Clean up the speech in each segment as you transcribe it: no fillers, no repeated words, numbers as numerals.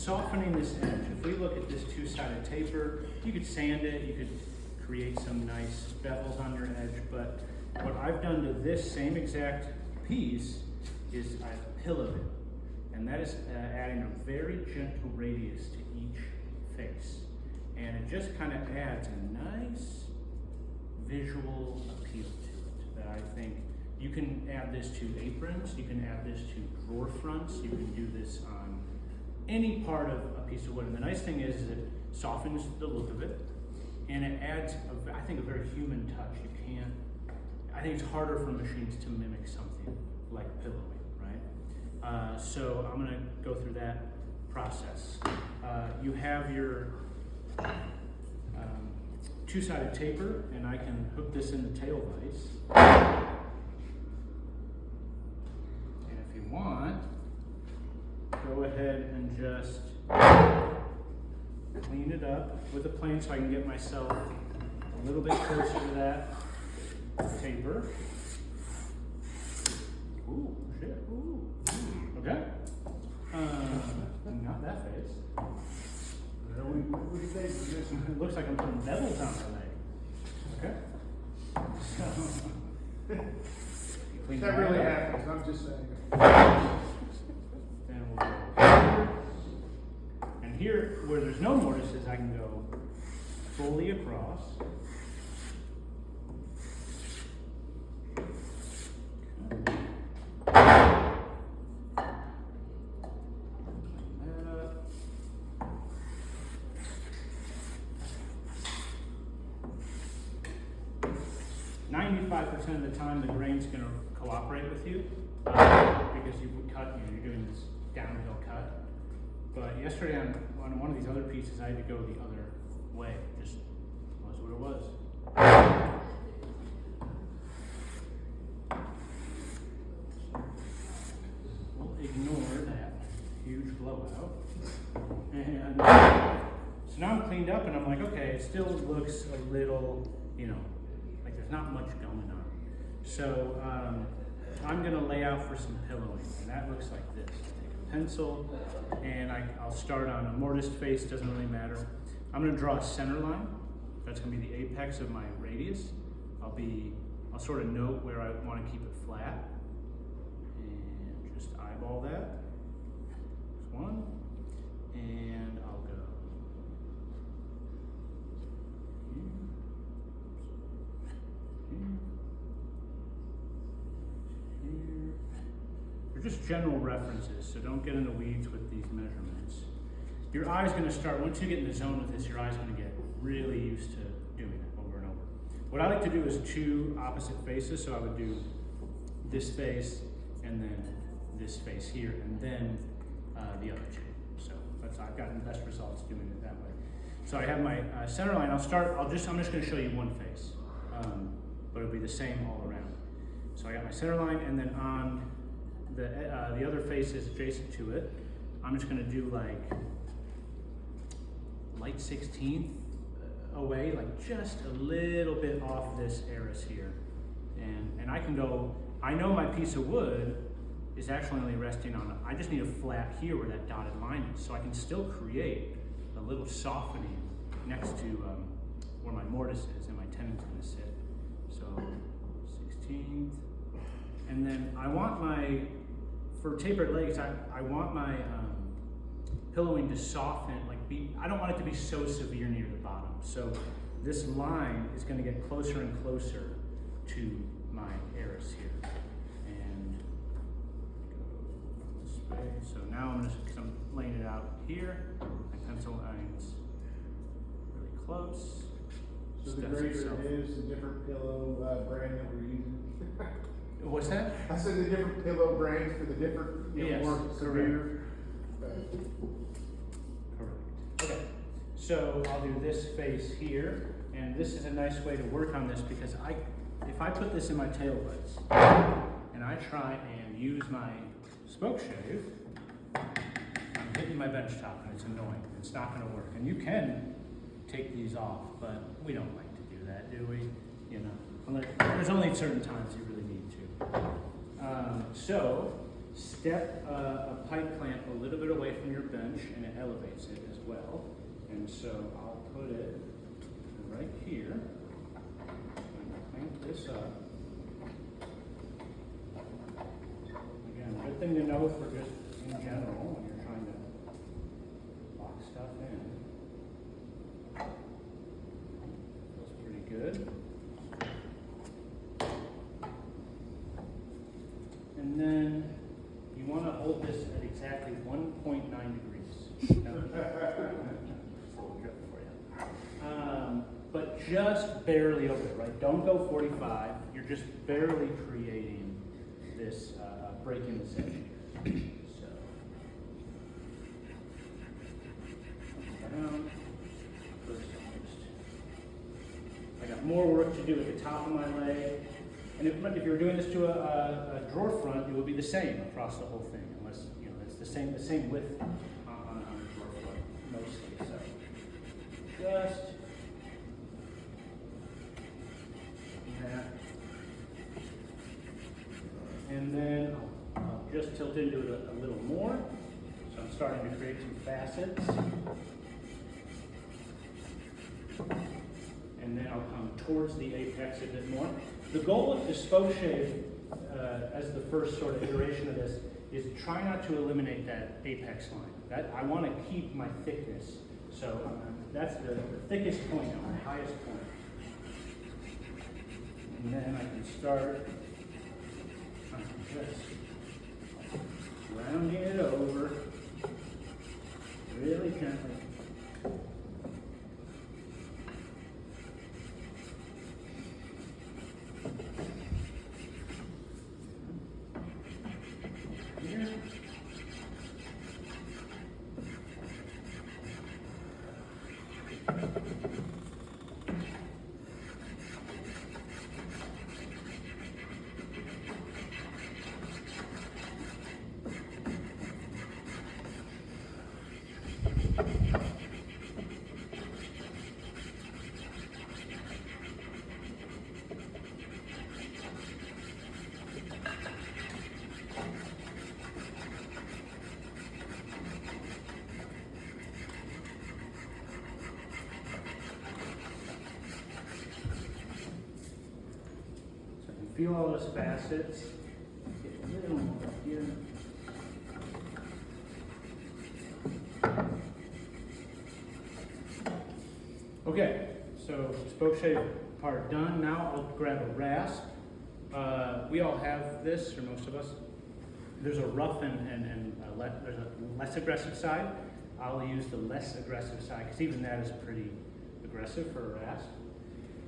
softening this edge. If we look at this two-sided taper, you could sand it, you could create some nice bevels on your edge, but what I've done to this same exact piece is I've pillowed it, and that is adding a very gentle radius to each face, and it just kind of adds a nice visual appeal to it that I think you can add this to aprons, you can add this to drawer fronts, you can do this on any part of a piece of wood. And the nice thing is it softens the look of it, and it adds, I think, a very human touch. I think it's harder for machines to mimic something like pillowing, right? So I'm gonna go through that process. You have your two-sided taper, and I can hook this in the tail vise. And if you want, go ahead and just clean it up with a plane so I can get myself a little bit closer to that taper. Ooh, shit. Ooh. Okay. Not that face. What do you think? It looks like I'm putting devils on my leg. Okay. So, clean That that really up. happens, I'm just saying. Then we'll go here. And here, where there's no mortises, I can go fully across. Okay. Clean that up. 95% of the time, the grain's going to cooperate with you because you would cut, you're doing this downhill cut. But yesterday on one of these other pieces, I had to go the other way. Just was what it was. We'll ignore that huge blowout. And so now I'm cleaned up, and I'm like, okay, it still looks a little, like there's not much going on. So I'm gonna lay out for some pillowing, and that looks like this. Take a pencil, and I'll start on a mortised face, doesn't really matter. I'm gonna draw a center line. That's gonna be the apex of my radius. I'll sort of note where I wanna keep it flat, and just eyeball that. There's one, and I'll go here. Here. They're just general references, so don't get in the weeds with these measurements. Your eye's going to start, once you get in the zone with this, your eye's going to get really used to doing it over and over. What I like to do is two opposite faces, so I would do this face and then this face here, and then the other two. So I've gotten the best results doing it that way. So I have my center line. I'm just going to show you one face. But it'll be the same all around. So I got my center line, and then on the other faces adjacent to it, I'm just gonna do like light 16th away, like just a little bit off this eris here. And I can go, I know my piece of wood is actually only resting on, I just need a flat here where that dotted line is, so I can still create a little softening next to where my mortise is and my tenon's gonna sit. So 16th, and then I want for tapered legs, I want my pillowing to soften, I don't want it to be so severe near the bottom. So this line is going to get closer and closer to my eris here. And go this way. So now I'm laying it out here. My pencil line's really close. So the greater it is, the different pillow brand that we're using. What's that? I said the different pillow brands for the different, Yes, more severe. Correct. Okay, so I'll do this face here, and this is a nice way to work on this because if I put this in my tail lights and I try and use my spoke shave, I'm hitting my bench top and it's annoying. It's not going to work. And you can take these off, but we don't like to do that, do we? There's only certain times you really need to. So step a pipe clamp a little bit away away from your bench and it elevates it as well. And so I'll put it right here. And clamp this up. Again, good thing to know for just in general when you're trying to lock stuff in. Feels pretty good. And then you want to hold this at exactly 1.9 degrees. Now, it's a little drip for you. But just barely over it, right? Don't go 45. You're just barely creating this break in the edge. So, down. I got more work to do at the top of my leg. And if you're doing this to a drawer front, it would be the same across the whole thing, unless you know it's the same width on a drawer front mostly. So just that, and then I'll just tilt into it a little more. So I'm starting to create some facets, and then I'll come towards the apex a bit more. The goal of the spoke shave, as the first sort of iteration of this, is try not to eliminate that apex line. That I want to keep my thickness. So that's the thickest point, my highest point. And then I can start just rounding it over really gently. Feel all those facets. Get a little more here. Okay, so spoke shave part done. Now I'll grab a rasp. We all have this, or most of us. There's a rough and there's a less aggressive side. I'll use the less aggressive side because even that is pretty aggressive for a rasp.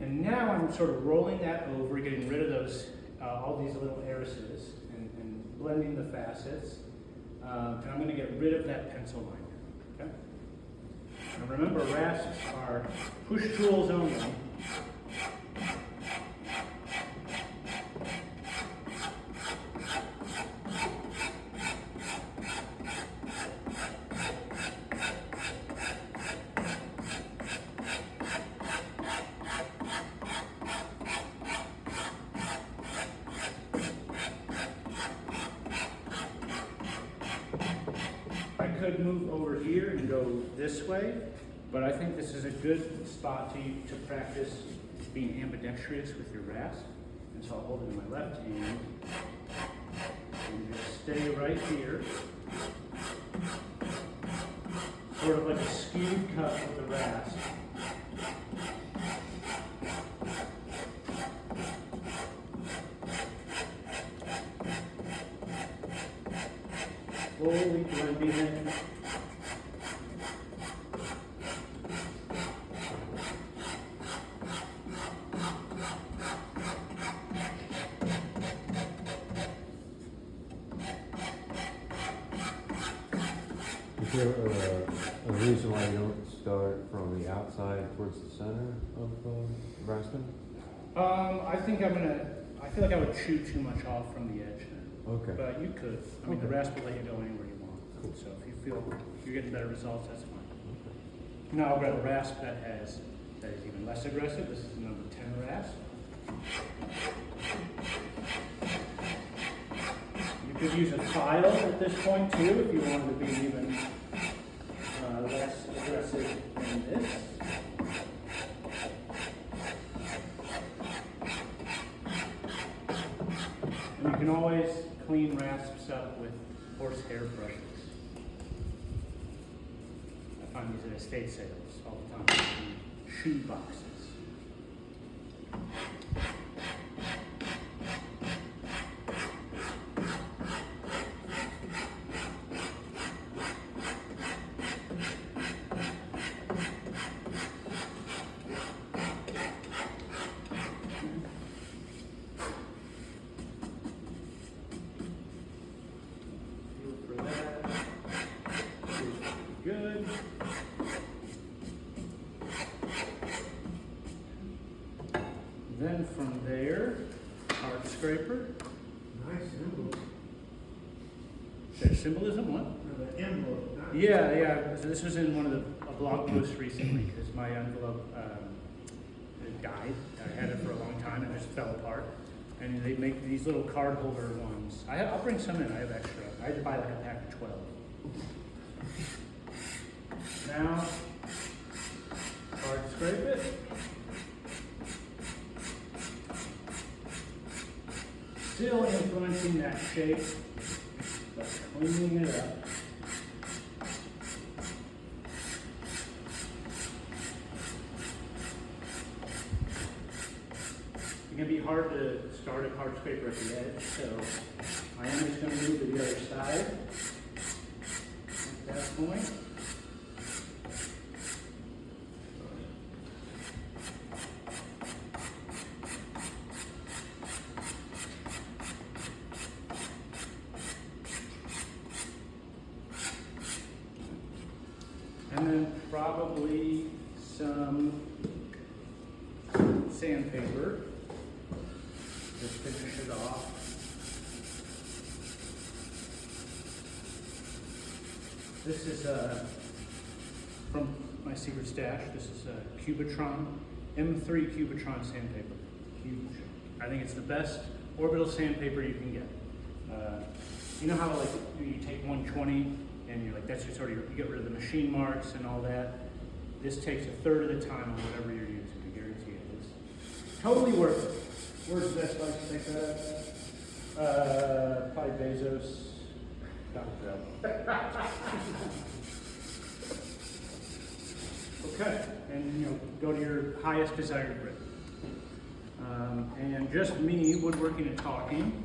And now I'm sort of rolling that over, getting rid of those, all these little irises, and blending the facets. And I'm going to get rid of that pencil line. Okay? Now remember, rasps are push tools only. Could move over here and go this way, but I think this is a good spot to practice being ambidextrous with your rasp. And so I'll hold it in my left hand and just stay right here, sort of like a skewed cut with the rasp. Slowly blending it. Is there a reason why you don't start from the outside towards the center of Nebraska? I feel like I would chew too much off from the edge then. Okay. But you could. I mean, the rasp will let you go anywhere you want. Cool. So if you feel you're getting better results, that's fine. Okay. Now I'll grab a rasp that is even less aggressive. This is the number 10 rasp. You could use a file at this point too if you wanted to be even this. And you can always clean rasps up with horsehair brushes. I find these at estate sales all the time. Shoe boxes. Feel for that. Good. Then from there, hard scraper. Nice symbol. There's symbolism, what? The envelope. Not- Yeah. So this was in one of a blog posts recently because my envelope it died. I had it for a long time and it just fell apart. And they make these little card holder ones. I'll bring some in. I have extra. I had to buy like a pack of 12. Now, hard scrape it. Still influencing that shape, but cleaning it up. It can be hard to start a hard scraper at the edge, so I am just going to move to the other side at that point. And then probably some sandpaper. Just finish it off. This is from my secret stash. This is a Cubitron, M3 Cubitron sandpaper. Huge. I think it's the best orbital sandpaper you can get. You know how like you take 120 and you're like, that's your sort of, you get rid of the machine marks and all that. This takes a third of the time on whatever you're using. I guarantee it. It's totally worth it. Where's the best place to take that? Probably Bezos. Okay, and go to your highest desired grip. And just me, woodworking and talking.